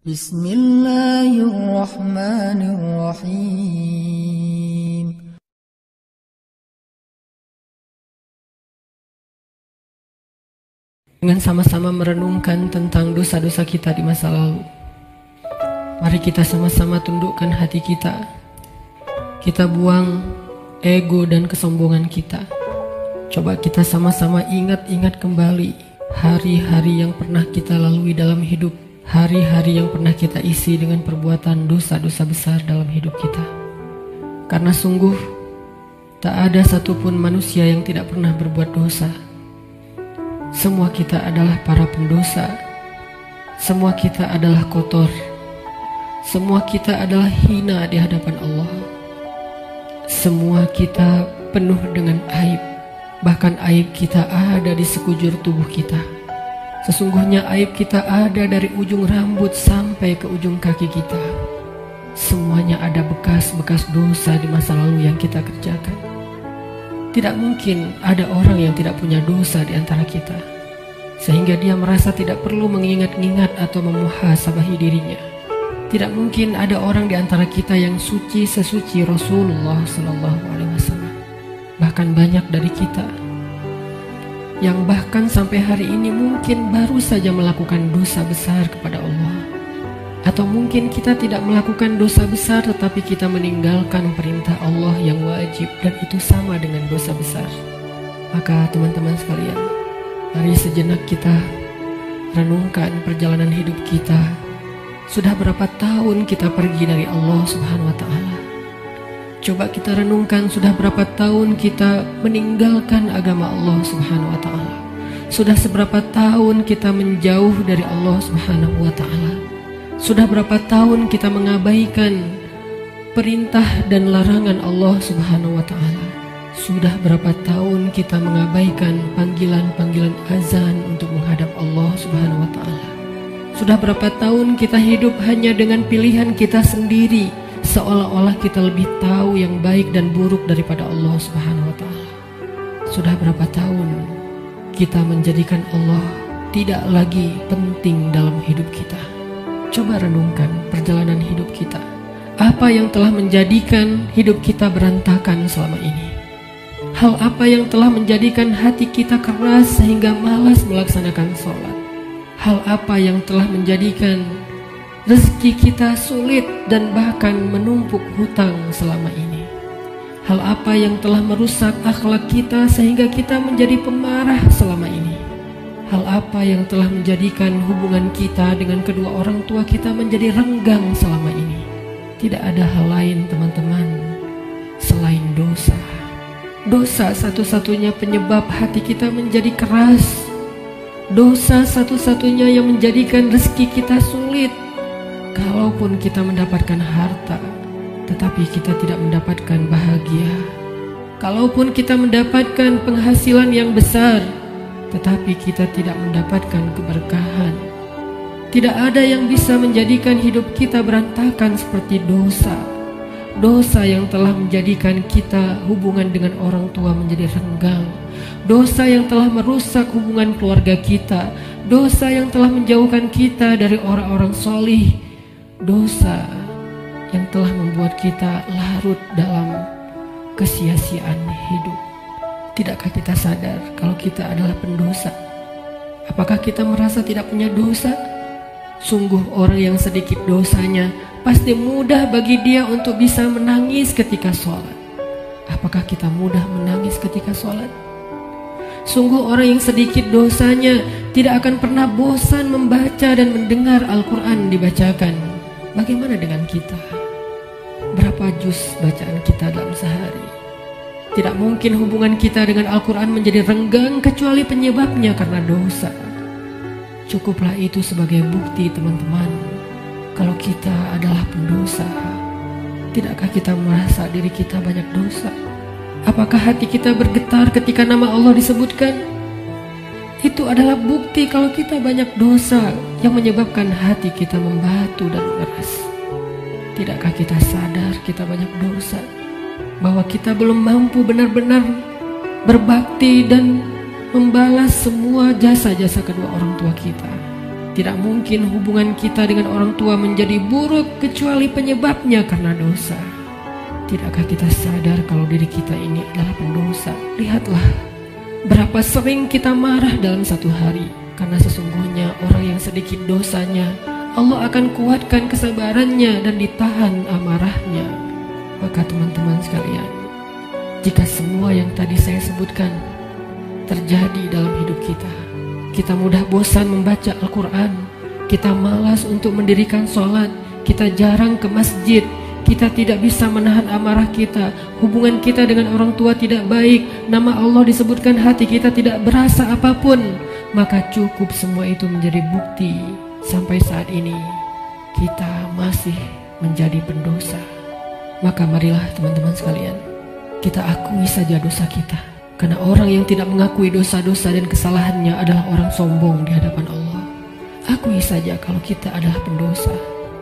Bismillahirrahmanirrahim. Dengan sama-sama merenungkan tentang dosa-dosa kita di masa lalu, mari kita sama-sama tundukkan hati kita. Kita buang ego dan kesombongan kita. Coba kita sama-sama ingat-ingat kembali hari-hari yang pernah kita lalui dalam hidup, hari-hari yang pernah kita isi dengan perbuatan dosa-dosa besar dalam hidup kita. Karena sungguh tak ada satupun manusia yang tidak pernah berbuat dosa. Semua kita adalah para pendosa. Semua kita adalah kotor. Semua kita adalah hina di hadapan Allah. Semua kita penuh dengan aib. Bahkan aib kita ada di sekujur tubuh kita. Sesungguhnya aib kita ada dari ujung rambut sampai ke ujung kaki kita. Semuanya ada bekas-bekas dosa di masa lalu yang kita kerjakan. Tidak mungkin ada orang yang tidak punya dosa di antara kita, sehingga dia merasa tidak perlu mengingat-ingat atau memuhasabahi dirinya. Tidak mungkin ada orang di antara kita yang suci sesuci Rasulullah SAW. Bahkan banyak dari kita yang bahkan sampai hari ini mungkin baru saja melakukan dosa besar kepada Allah. Atau mungkin kita tidak melakukan dosa besar tetapi kita meninggalkan perintah Allah yang wajib, dan itu sama dengan dosa besar. Maka teman-teman sekalian, mari sejenak kita renungkan perjalanan hidup kita. Sudah berapa tahun kita pergi dari Allah Subhanahu wa Ta'ala? Coba kita renungkan, sudah berapa tahun kita meninggalkan agama Allah Subhanahu wa Ta'ala? Sudah seberapa tahun kita menjauh dari Allah Subhanahu wa Ta'ala? Sudah berapa tahun kita mengabaikan perintah dan larangan Allah Subhanahu wa Ta'ala? Sudah berapa tahun kita mengabaikan panggilan-panggilan azan untuk menghadap Allah Subhanahu wa Ta'ala? Sudah berapa tahun kita hidup hanya dengan pilihan kita sendiri, seolah-olah kita lebih tahu yang baik dan buruk daripada Allah Subhanahu wa Ta'ala? Sudah berapa tahun kita menjadikan Allah tidak lagi penting dalam hidup kita? Coba renungkan perjalanan hidup kita. Apa yang telah menjadikan hidup kita berantakan selama ini? Hal apa yang telah menjadikan hati kita keras sehingga malas melaksanakan sholat? Hal apa yang telah menjadikan rezeki kita sulit dan bahkan menumpuk hutang selama ini? Hal apa yang telah merusak akhlak kita sehingga kita menjadi pemarah selama ini? Hal apa yang telah menjadikan hubungan kita dengan kedua orang tua kita menjadi renggang selama ini? Tidak ada hal lain, teman-teman, selain dosa. Dosa satu-satunya penyebab hati kita menjadi keras. Dosa satu-satunya yang menjadikan rezeki kita sulit. Kalaupun kita mendapatkan harta, tetapi kita tidak mendapatkan bahagia. Kalaupun kita mendapatkan penghasilan yang besar, tetapi kita tidak mendapatkan keberkahan. Tidak ada yang bisa menjadikan hidup kita berantakan seperti dosa. Dosa yang telah menjadikan kita hubungan dengan orang tua menjadi renggang. Dosa yang telah merusak hubungan keluarga kita. Dosa yang telah menjauhkan kita dari orang-orang solih. Dosa yang telah membuat kita larut dalam kesia-siaan hidup. Tidakkah kita sadar kalau kita adalah pendosa? Apakah kita merasa tidak punya dosa? Sungguh orang yang sedikit dosanya pasti mudah bagi dia untuk bisa menangis ketika sholat. Apakah kita mudah menangis ketika sholat? Sungguh orang yang sedikit dosanya tidak akan pernah bosan membaca dan mendengar Al-Quran dibacakan. Bagaimana dengan kita? Berapa juz bacaan kita dalam sehari? Tidak mungkin hubungan kita dengan Al-Quran menjadi renggang kecuali penyebabnya karena dosa. Cukuplah itu sebagai bukti, teman-teman, kalau kita adalah pendosa. Tidakkah kita merasa diri kita banyak dosa? Apakah hati kita bergetar ketika nama Allah disebutkan? Itu adalah bukti kalau kita banyak dosa yang menyebabkan hati kita membatu dan mengeras. Tidakkah kita sadar kita banyak dosa, bahwa kita belum mampu benar-benar berbakti dan membalas semua jasa-jasa kedua orang tua kita? Tidak mungkin hubungan kita dengan orang tua menjadi buruk kecuali penyebabnya karena dosa. Tidakkah kita sadar kalau diri kita ini adalah pendosa? Lihatlah berapa sering kita marah dalam satu hari, karena sesungguhnya orang yang sedikit dosanya, Allah akan kuatkan kesabarannya dan ditahan amarahnya. Maka teman-teman sekalian, jika semua yang tadi saya sebutkan terjadi dalam hidup kita, kita mudah bosan membaca Al-Quran, kita malas untuk mendirikan sholat, kita jarang ke masjid, kita tidak bisa menahan amarah kita, hubungan kita dengan orang tua tidak baik, nama Allah disebutkan, hati kita tidak berasa apapun, maka cukup semua itu menjadi bukti sampai saat ini kita masih menjadi pendosa. Maka marilah teman-teman sekalian, kita akui saja dosa kita. Karena orang yang tidak mengakui dosa-dosa dan kesalahannya adalah orang sombong di hadapan Allah. Akui saja kalau kita adalah pendosa.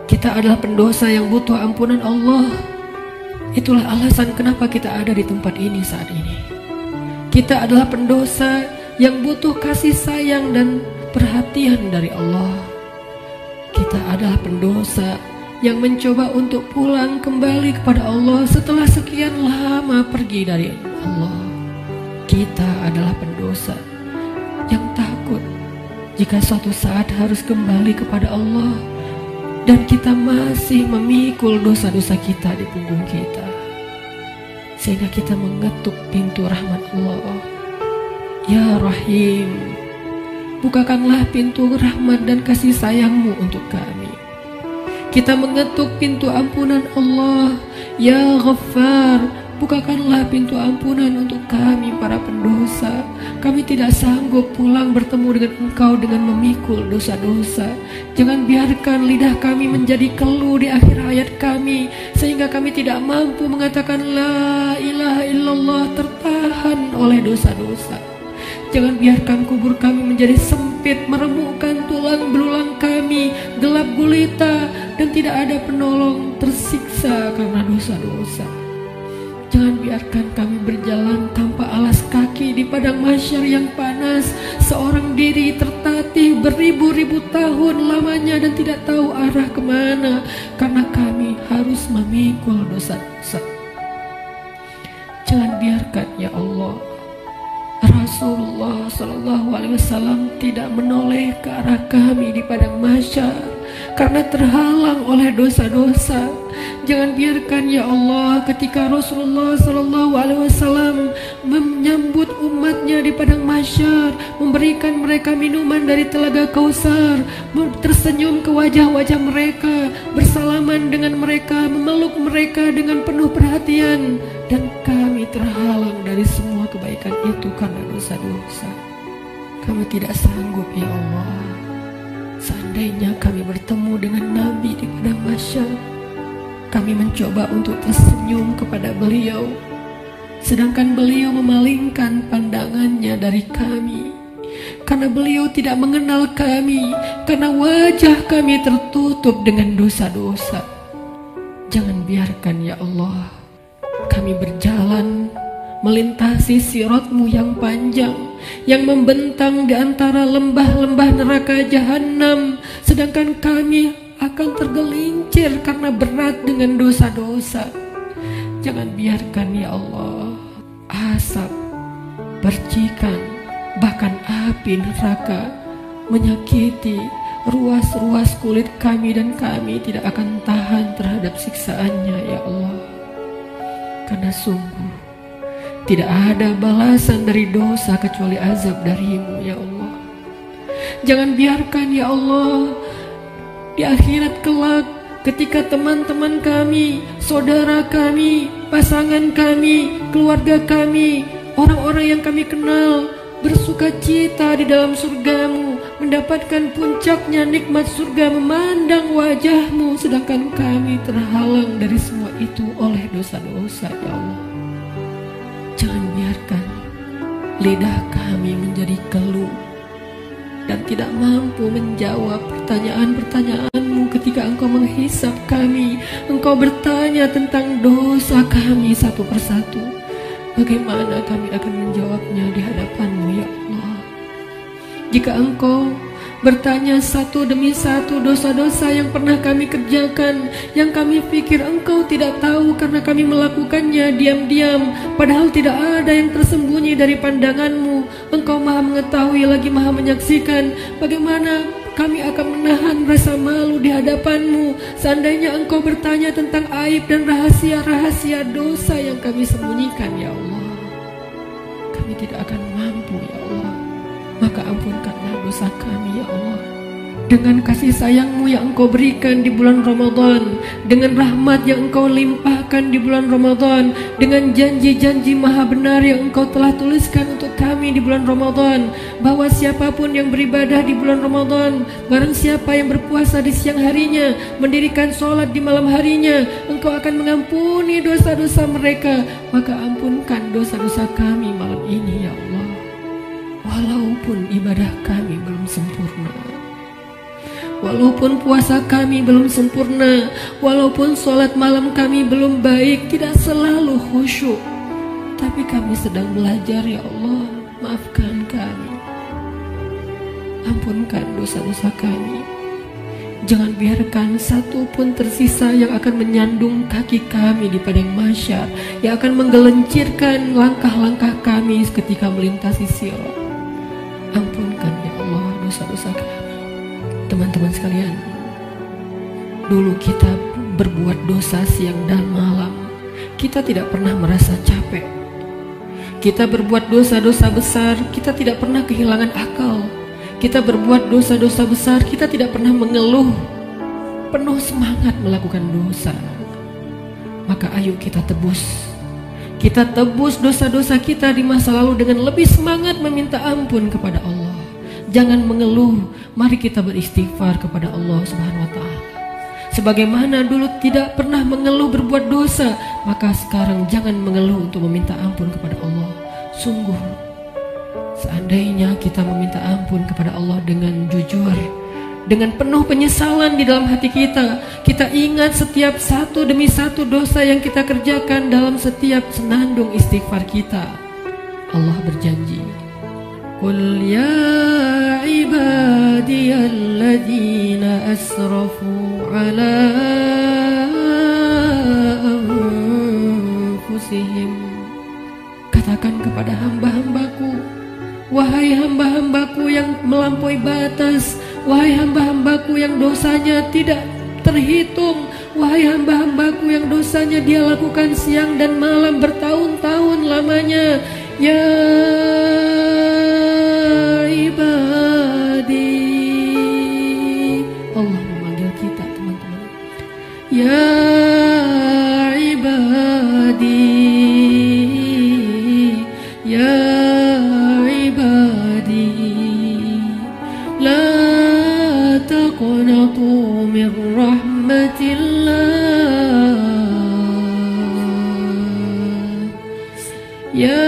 Kita adalah pendosa yang butuh ampunan Allah. Itulah alasan kenapa kita ada di tempat ini saat ini. Kita adalah pendosa yang butuh kasih sayang dan perhatian dari Allah. Kita adalah pendosa yang mencoba untuk pulang kembali kepada Allah setelah sekian lama pergi dari Allah. Kita adalah pendosa yang takut jika suatu saat harus kembali kepada Allah, dan kita masih memikul dosa-dosa kita di punggung kita, sehingga kita mengetuk pintu rahmat Allah. Ya Rahim, bukakanlah pintu rahmat dan kasih sayang-Mu untuk kami. Kita mengetuk pintu ampunan Allah. Ya Ghaffar, bukakanlah pintu ampunan untuk kami para pendosa. Kami tidak sanggup pulang bertemu dengan Engkau dengan memikul dosa-dosa. Jangan biarkan lidah kami menjadi keluh di akhir hayat kami, sehingga kami tidak mampu mengatakan La ilaha illallah, tertahan oleh dosa-dosa. Jangan biarkan kubur kami menjadi sempit, meremukkan tulang belulang kami, gelap gulita, dan tidak ada penolong, tersiksa karena dosa-dosa. Jangan biarkan kami berjalan tanpa alas kaki di padang mahsyar yang panas, seorang diri tertatih beribu-ribu tahun lamanya dan tidak tahu arah kemana, karena kami harus memikul dosa-dosa. Jangan biarkan ya Allah Rasulullah SAW tidak menoleh ke arah kami di padang mahsyar karena terhalang oleh dosa-dosa. Jangan biarkan ya Allah ketika Rasulullah SAW menyambut umatnya di padang mahsyar, memberikan mereka minuman dari telaga Kausar, tersenyum ke wajah-wajah mereka, bersalaman dengan mereka, memeluk mereka dengan penuh perhatian, dan kami terhalang dari semua kebaikan itu karena dosa-dosa. Kami tidak sanggup ya Allah. Seandainya kami bertemu dengan Nabi di padang mahsyar, kami mencoba untuk tersenyum kepada beliau, sedangkan beliau memalingkan pandangannya dari kami, karena beliau tidak mengenal kami, karena wajah kami tertutup dengan dosa-dosa. Jangan biarkan ya Allah kami berjalan melintasi sirat-Mu yang panjang, yang membentang di antara lembah-lembah neraka jahanam, sedangkan kami akan tergelincir karena berat dengan dosa-dosa. Jangan biarkan ya Allah asap, percikan, bahkan api neraka menyakiti ruas-ruas kulit kami, dan kami tidak akan tahan terhadap siksaannya ya Allah. Karena sungguh tidak ada balasan dari dosa kecuali azab dari-Mu ya Allah. Jangan biarkan ya Allah di akhirat kelak ketika teman-teman kami, saudara kami, pasangan kami, keluarga kami, orang-orang yang kami kenal bersuka cita di dalam surga-Mu, mendapatkan puncaknya nikmat surga, memandang wajah-Mu, sedangkan kami terhalang dari semua itu oleh dosa-dosa ya Allah. Jangan biarkan lidah kami menjadi keluh dan tidak mampu menjawab pertanyaan-pertanyaan-Mu ketika Engkau menghisap kami. Engkau bertanya tentang dosa kami satu persatu. Bagaimana kami akan menjawabnya di hadapan-Mu ya Allah? Jika Engkau bertanya satu demi satu dosa-dosa yang pernah kami kerjakan, yang kami pikir Engkau tidak tahu karena kami melakukannya diam-diam, padahal tidak ada yang tersembunyi dari pandangan-Mu. Engkau Maha mengetahui lagi Maha menyaksikan. Bagaimana kami akan menahan rasa malu di hadapan-Mu seandainya Engkau bertanya tentang aib dan rahasia-rahasia dosa yang kami sembunyikan, ya Allah. Kami tidak akan mampu, ya Allah. Maka ampunkanlah dosa kami, ya Allah. Dengan kasih sayang-Mu yang Engkau berikan di bulan Ramadan, dengan rahmat yang Engkau limpahkan di bulan Ramadan, dengan janji-janji maha benar yang Engkau telah tuliskan untuk kami di bulan Ramadan, bahwa siapapun yang beribadah di bulan Ramadan, barang siapa yang berpuasa di siang harinya, mendirikan sholat di malam harinya, Engkau akan mengampuni dosa-dosa mereka. Maka ampunkan dosa-dosa kami malam ini, ya Allah. Walaupun ibadah kami belum sempurna, walaupun puasa kami belum sempurna, walaupun sholat malam kami belum baik, tidak selalu khusyuk, tapi kami sedang belajar, ya Allah. Maafkan kami, ampunkan dosa-dosa kami. Jangan biarkan satu pun tersisa yang akan menyandung kaki kami di padang mahsyar, yang akan menggelincirkan langkah-langkah kami ketika melintasi sirat. Ampunkan, ya Allah, dosa-dosa kami. Teman-teman sekalian, dulu kita berbuat dosa siang dan malam, kita tidak pernah merasa capek. Kita berbuat dosa-dosa besar, kita tidak pernah kehilangan akal. Kita berbuat dosa-dosa besar, kita tidak pernah mengeluh, penuh semangat melakukan dosa. Maka ayo kita tebus. Kita tebus dosa-dosa kita di masa lalu dengan lebih semangat meminta ampun kepada Allah. Jangan mengeluh, mari kita beristighfar kepada Allah Subhanahu wa Ta'ala. Sebagaimana dulu tidak pernah mengeluh berbuat dosa, maka sekarang jangan mengeluh untuk meminta ampun kepada Allah. Sungguh, seandainya kita meminta ampun kepada Allah dengan jujur, dengan penuh penyesalan di dalam hati kita, kita ingat setiap satu demi satu dosa yang kita kerjakan dalam setiap senandung istighfar kita. Allah berjanji, Qul ya ibadiyalladzina asrafu ala anfusihim. Katakan kepada hamba-hambaku, wahai hamba-hambaku yang melampaui batas, wahai hamba-hambaku yang dosanya tidak terhitung, wahai hamba-hambaku yang dosanya dia lakukan siang dan malam bertahun-tahun lamanya. Ya ibadi, Allah memanggil kita, teman-teman. Ya ibadi, ya ibadi, la taqnatu min rahmatillah. Ya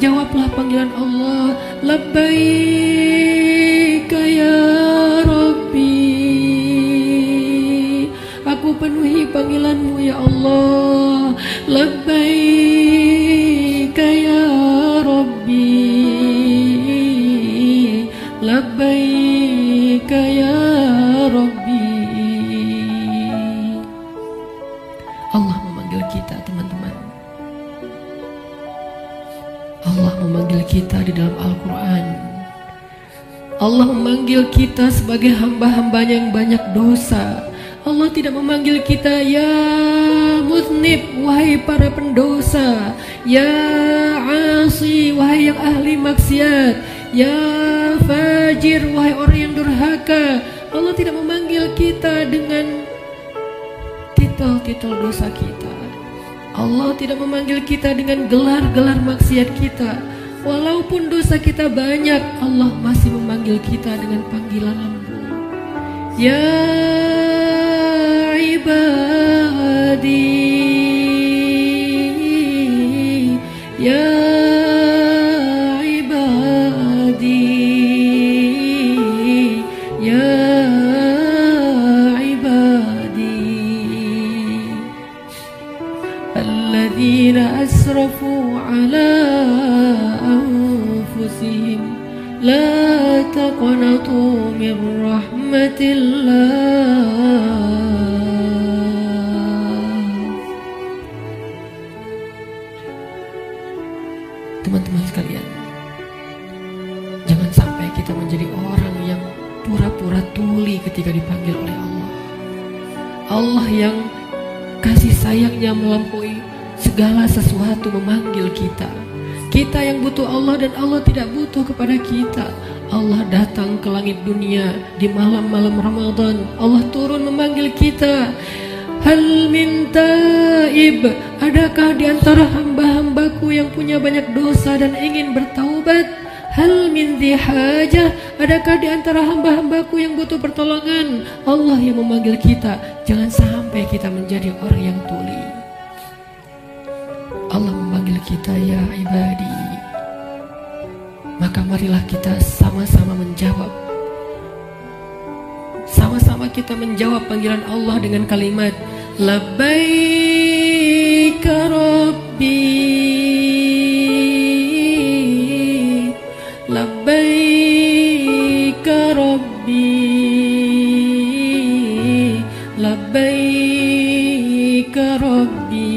jawablah panggilan Allah. Labbaika ya Rabbi, aku penuhi panggilanmu ya Allah. Labbaika ya Rabbi, labbaika ya Rabbi. Allah memanggil kita, teman-teman. Allah memanggil kita di dalam Al-Quran. Allah memanggil kita sebagai hamba-hambanya yang banyak dosa. Allah tidak memanggil kita ya muznib, wahai para pendosa, ya asi, wahai yang ahli maksiat, ya fajir, wahai orang yang durhaka. Allah tidak memanggil kita dengan titel-titel dosa kita. Allah tidak memanggil kita dengan gelar-gelar maksiat kita. Walaupun dosa kita banyak, Allah masih memanggil kita dengan panggilan lembut. Ya ibadi, ya ibadi, ya ibadi. على أنفسهم لا تقنطوا من رحمة الله. Teman-teman sekalian, jangan sampai kita menjadi orang yang pura-pura tuli ketika dipanggil oleh Allah. Allah yang kasih sayangnya melampaui segala sesuatu memanggil kita. Kita yang butuh Allah dan Allah tidak butuh kepada kita. Allah datang ke langit dunia di malam-malam Ramadan. Allah turun memanggil kita. Hal min taib, adakah di antara hamba-hambaku yang punya banyak dosa dan ingin bertaubat? Hal min dihajah, adakah di antara hamba-hambaku yang butuh pertolongan? Allah yang memanggil kita. Jangan sampai kita menjadi orang yang tuli. Allah memanggil kita, ya ibadi. Maka marilah kita sama-sama menjawab. Sama-sama kita menjawab panggilan Allah dengan kalimat Labbaik Rabbi, Labbaik Rabbi, Labbaik Rabbi,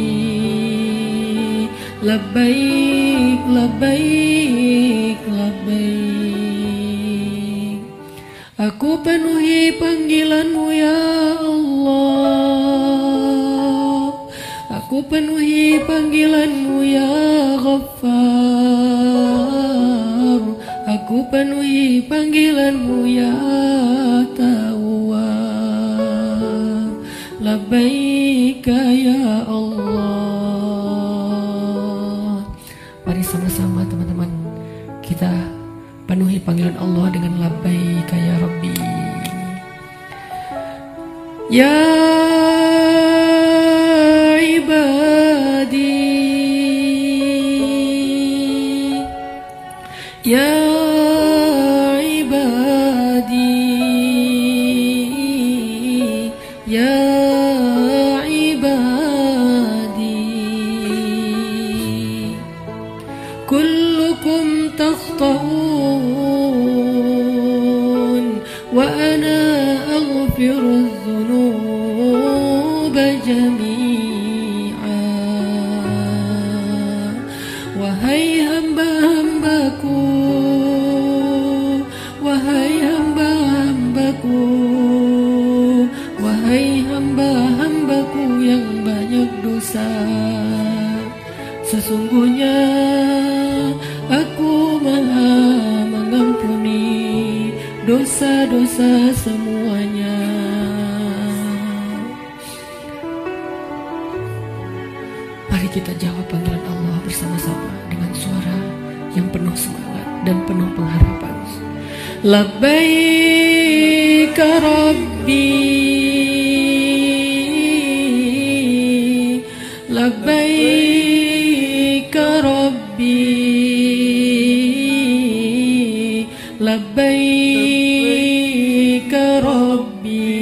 Labbaik, Labbaik, Labbaik. Aku penuhi panggilanmu ya Allah. Aku penuhi panggilanmu ya Ghaffar. Aku penuhi panggilanmu ya Tawwab. Labbaika ya Allah. Mari sama-sama teman-teman kita penuhi panggilan Allah dengan labbaika ya Rabbi. Ya ibadi, ya ibadi, ya ibadi, kullukum takhta'un wa ana aghfiru dzunuba jami'a. Wahai hamba-hambaku, wahai hamba-hambaku, wahai hamba-hambaku yang banyak dosa, sesungguhnya aku maha mengampuni dosa-dosa semuanya. Mari kita jawab panggilan Allah bersama-sama dengan suara yang penuh semangat dan penuh pengharapan. Labbaik Rabbi, Labbaik Rabbi, Labbaik Rabbi,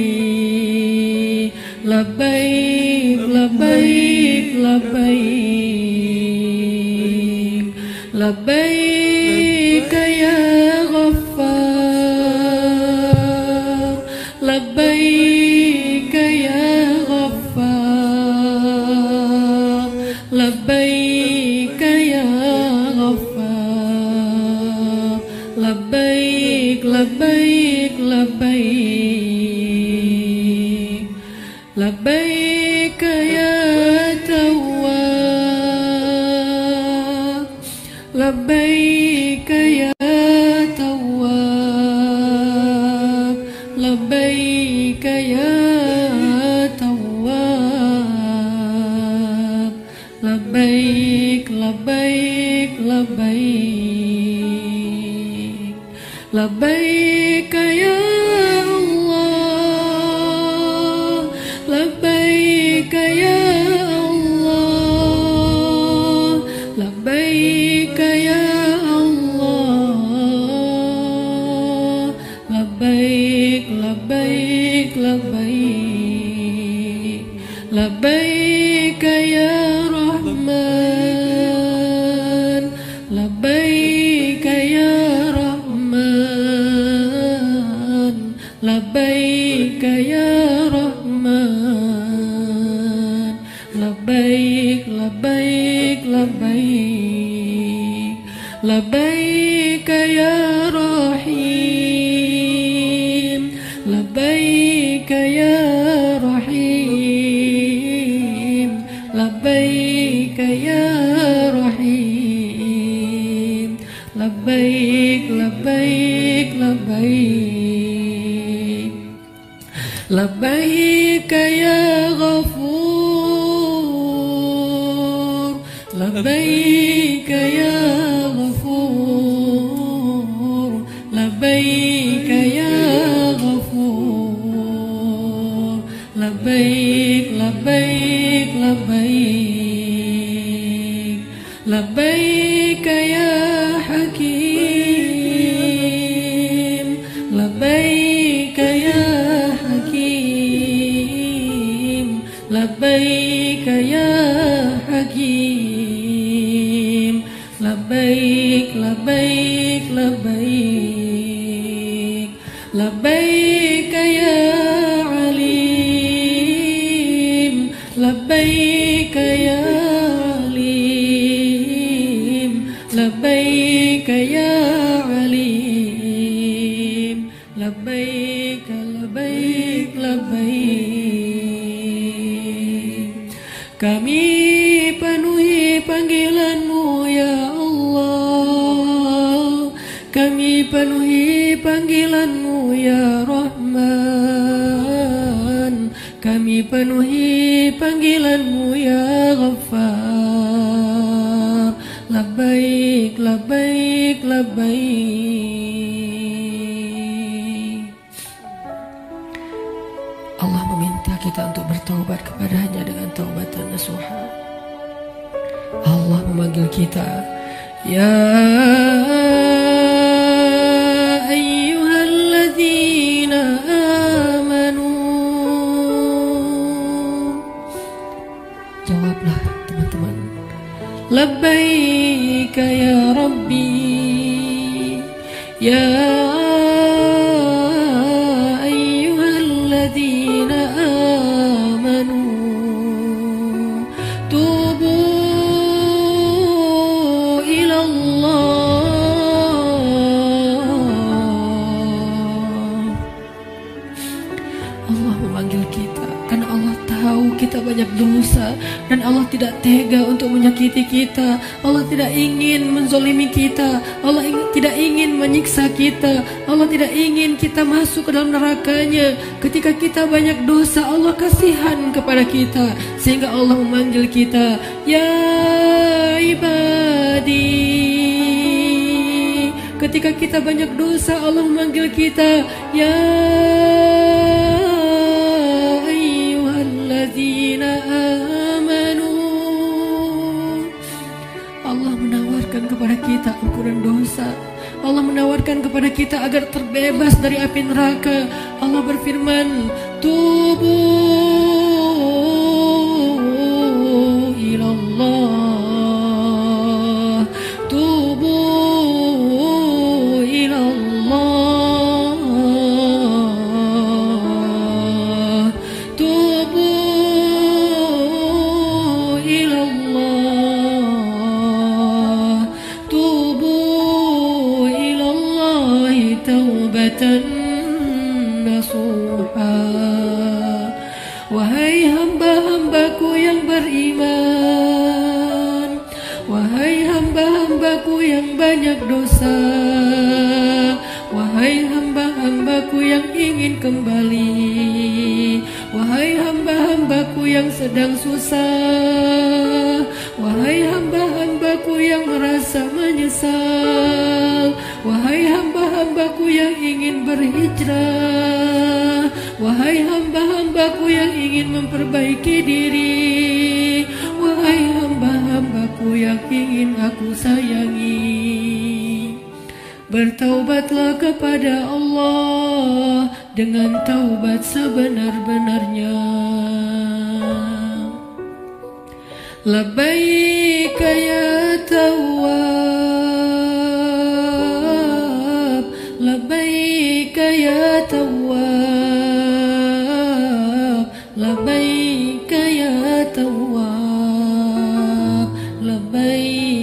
Labbaik, Labbaik, Labbaik, Labbaik ya Ghaffar, Labbaik ya Ghaffar, Labbaik ya Ghaffar, Labbaik, Labbaik, Labbaik, Labbaik ya Tawwab, Labbaik ya Tawwab, Labbaik ya Tawwab, Labbaik, Labbaik, Labbaik, Labbaik ya Allah, Labbaik ya Allah, Labbaik ya Allah, Labbaik, Labbaik, Labbaik, Labbaik ya Rahman, لبيك يا رحيم لبيك يا رحيم لبيك يا رحيم لبيك لبيك لبيك لبيك يا غفور لبيك يا غفور لبيك يا غفور لبيك لبيك لبيك لبيك يا حكيم لبيك يا حكيم لبيك يا حكيم لبيك لبيك لبيك لبيك يا عليم لبيك يا عليم لبيك يا عليم لبيك لبيك لبيك. Kami penuhi panggilan-Mu ya Allah, kami penuhi panggilan-Mu ya Rahman, kami penuhi panggilan-Mu ya Ghaffar. Labbaik labbaik labbaik. Allah meminta kita untuk bertaubat kepadanya dengan taubatan nasuha. Allah memanggil kita, ya ayyuhalladzina amanu. Jawablah teman-teman. Labbaika ya Rabbi, ya ayyuhalladzina amanu. Tubu ila Allah. Allah memanggil kita karena Allah tahu kita banyak dosa dan Allah tidak tega untuk menyakiti kita. Allah tidak ingin menzolimi kita. Allah tidak ingin menyiksa kita. Allah tidak ingin kita masuk ke dalam nerakanya. Ketika kita banyak dosa, Allah kasihan kepada kita sehingga Allah memanggil kita, ya ibadi. Ketika kita banyak dosa, Allah memanggil kita, ya ayyuhalladzina amanu. Allah menawarkan kepada kita ampunan dosa. Allah menawarkan kepada kita agar terbebas dari api neraka. Allah berfirman, tubu ilallah, tubu ilallah, tubu ilallah, tubu ilallahi taubatan nasuha. Wahai hamba-hambaku yang beriman, wahai hamba-hambaku yang banyak dosa, wahai hamba-hambaku yang ingin kembali, wahai hamba-hambaku yang sedang susah, wahai hamba-hambaku yang merasa menyesal, wahai hamba-hambaku yang ingin berhijrah, wahai hamba-hambaku yang ingin memperbaiki diri, wahai hamba-hambaku yang ingin aku sayangi, bertaubatlah kepada Allah dengan taubat sebenar-benarnya. Labbaika ya Tawwab, labbaika ya Tawwab, labbaika ya Tawwab, labbaik.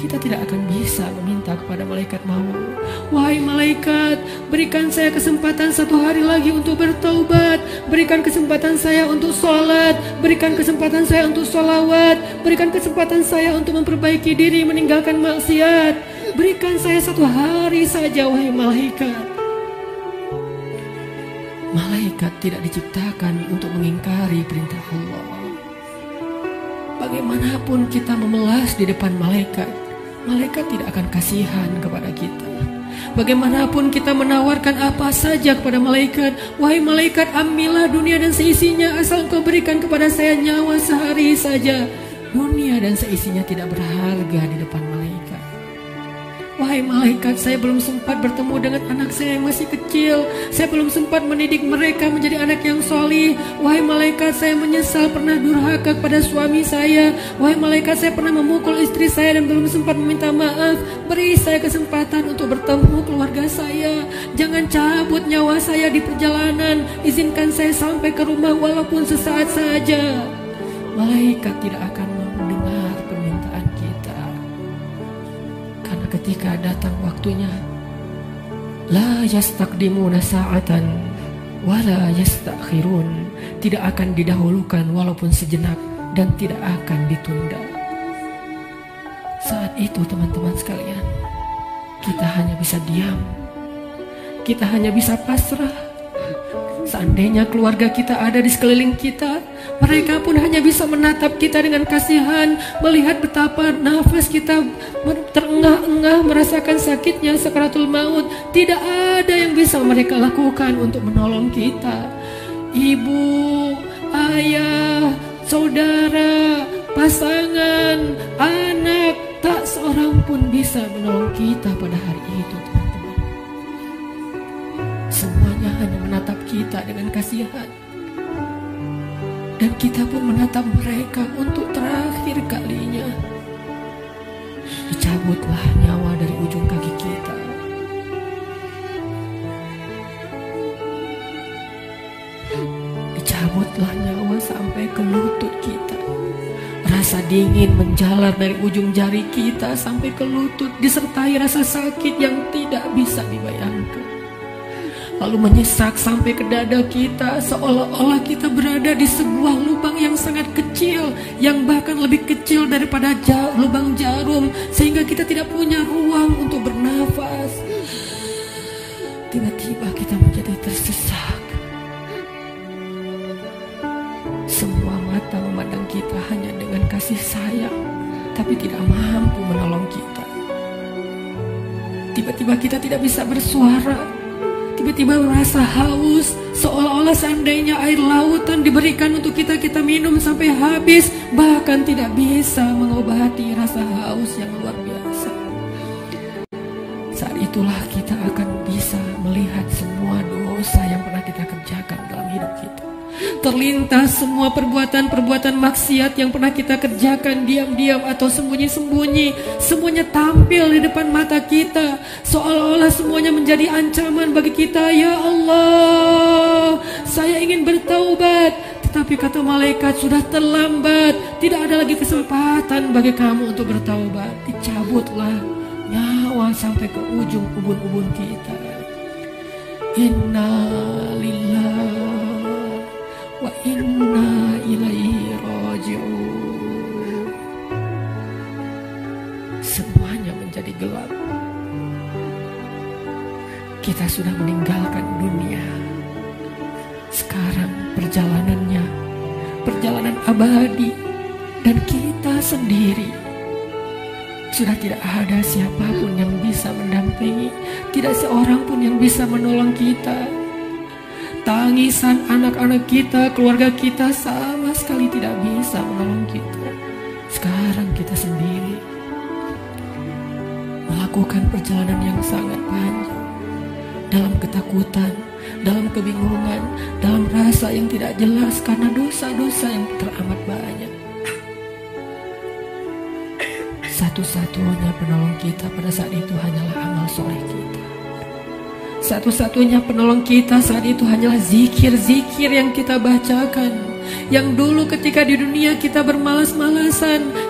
kita tidak akan bisa meminta kepada malaikat maut, wahai malaikat, berikan saya kesempatan 1 hari lagi untuk bertaubat, berikan kesempatan saya untuk sholat, berikan kesempatan saya untuk sholawat, berikan kesempatan saya untuk memperbaiki diri, meninggalkan maksiat, berikan saya 1 hari saja, wahai malaikat. Malaikat tidak diciptakan untuk mengingkari perintah Allah. Bagaimanapun kita memelas di depan malaikat, malaikat tidak akan kasihan kepada kita. Bagaimanapun kita menawarkan apa saja kepada malaikat, wahai malaikat, ambillah dunia dan seisinya asal engkau berikan kepada saya nyawa sehari saja. Dunia dan seisinya tidak berharga di depan malaikat. Wahai malaikat, saya belum sempat bertemu dengan anak saya yang masih kecil. Saya belum sempat mendidik mereka menjadi anak yang solih. Wahai malaikat, saya menyesal pernah durhaka kepada suami saya. Wahai malaikat, saya pernah memukul istri saya dan belum sempat meminta maaf. Beri saya kesempatan untuk bertemu keluarga saya. Jangan cabut nyawa saya di perjalanan. Izinkan saya sampai ke rumah walaupun sesaat saja. Malaikat tidak akan mendengar permintaan kita. Karena ketika datang waktunya, la yastaqdimuna sa'atan wala yastakhirun, tidak akan didahulukan walaupun sejenak dan tidak akan ditunda. Saat itu teman-teman sekalian, kita hanya bisa diam, kita hanya bisa pasrah. Seandainya keluarga kita ada di sekeliling kita, mereka pun hanya bisa menatap kita dengan kasihan, melihat betapa nafas kita terengah-engah, merasakan sakitnya sakaratul maut. Tidak ada yang bisa mereka lakukan untuk menolong kita. Ibu, ayah, saudara, pasangan, anak, tak seorang pun bisa menolong kita pada hari itu, teman-teman. Semuanya hanya menatap kita dengan kasihan. Dan kita pun menatap mereka untuk terakhir kalinya. Dicabutlah nyawa dari ujung kaki kita. Dicabutlah nyawa sampai ke lutut kita. Rasa dingin menjalar dari ujung jari kita sampai ke lutut, disertai rasa sakit yang tidak bisa dibayangkan. Lalu menyesak sampai ke dada kita, seolah-olah kita berada di sebuah lubang yang sangat kecil, yang bahkan lebih kecil daripada lubang jarum, sehingga kita tidak punya ruang untuk bernafas. Tiba-tiba kita menjadi tersesak. Semua mata memandang kita hanya dengan kasih sayang, tapi tidak mampu menolong kita. Tiba-tiba kita tidak bisa bersuara. Tiba-tiba merasa haus, seolah-olah seandainya air lautan diberikan untuk kita minum sampai habis, bahkan tidak bisa mengobati rasa haus yang luar biasa. Saat itulah kita akan bisa melihat semua dosa yang pernah kita kerjakan dalam hidup kita. Terlintas semua perbuatan-perbuatan maksiat yang pernah kita kerjakan diam-diam atau sembunyi-sembunyi. Semuanya tampil di depan mata kita, seolah-olah semuanya menjadi ancaman bagi kita. Ya Allah, saya ingin bertaubat, tetapi kata malaikat sudah terlambat. Tidak ada lagi kesempatan bagi kamu untuk bertaubat. Dicabutlah nyawa sampai ke ujung ubun-ubun kita. Inna lillahi wa inna ilaihi raji'un. Semuanya menjadi gelap. Kita sudah meninggalkan dunia. Sekarang perjalanannya, perjalanan abadi, dan kita sendiri. Sudah tidak ada siapapun yang bisa mendampingi, tidak seorang pun yang bisa menolong kita. Tangisan anak-anak kita, keluarga kita sama sekali tidak bisa menolong kita. Sekarang kita sendiri melakukan perjalanan yang sangat panjang, dalam ketakutan, dalam kebingungan, dalam rasa yang tidak jelas karena dosa-dosa yang teramat banyak. Satu-satunya penolong kita pada saat itu hanyalah amal soleh kita. Satu-satunya penolong kita saat itu hanyalah zikir-zikir yang kita bacakan. Yang dulu ketika di dunia kita bermalas-malasan,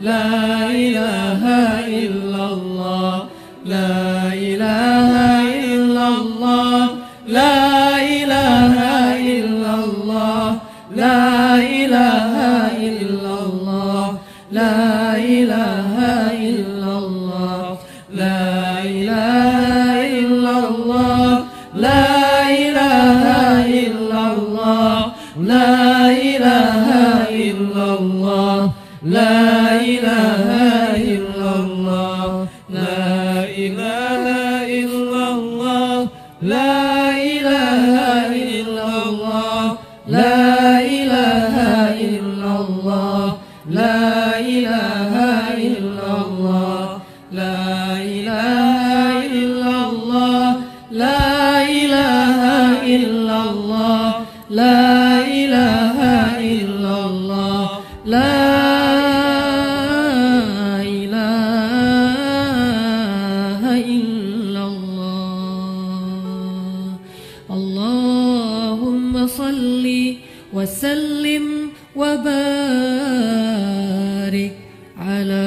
لا إله إلا الله لا إله إلا الله لا إله إلا الله لا إله إلا الله لا إله إلا الله لا إله إلا الله لا إله إلا الله لا إله إلا الله لا إله إلا الله لا إله إلا الله لا إله إلا الله لا إله إلا الله لا إله إلا الله لا إله إلا الله لا إله إلا الله لا إله إلا الله لا إله إلا الله اللهم صل وسلم وبارك على